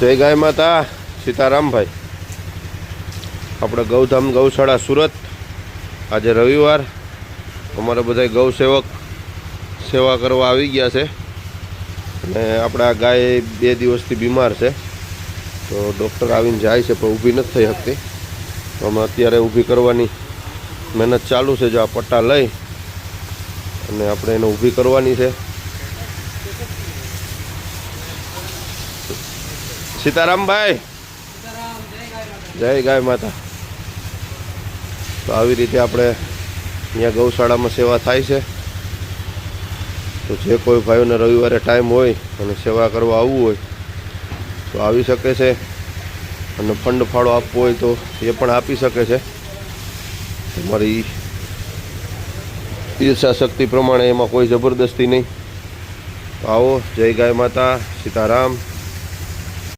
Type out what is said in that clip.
જય ગાય માતા સીતારામભાઈ। આપણે ગૌધામ ગૌશાળા સુરત। આજે રવિવાર, અમારા બધા ગૌ સેવક સેવા કરવા આવી ગયા છે અને આપણા ગાય 2 દિવસથી બીમાર છે, તો ડૉક્ટર આવીને જાય છે પણ ઊભી નથી થઈ શકતી। તો અમે અત્યારે ઊભી કરવાની મહેનત ચાલુ છે। જો આ પટ્ટા લઈ અને આપણે એને ઊભી કરવાની છે। સીતારામભાઈ, જય ગાય માતા। તો આવી રીતે આપણે અહીંયા ગૌશાળામાં સેવા થાય છે। તો જે કોઈ ભાઈઓને રવિવારે ટાઈમ હોય અને સેવા કરવા આવવું હોય તો આવી શકે છે, અને ફંડ ફાળો આપવો હોય તો એ પણ આપી શકે છે। તમારી ઈચ્છા શક્તિ પ્રમાણે, એમાં કોઈ જબરદસ્તી નહીં। તો આવો, જય ગાય માતા, સીતારામ।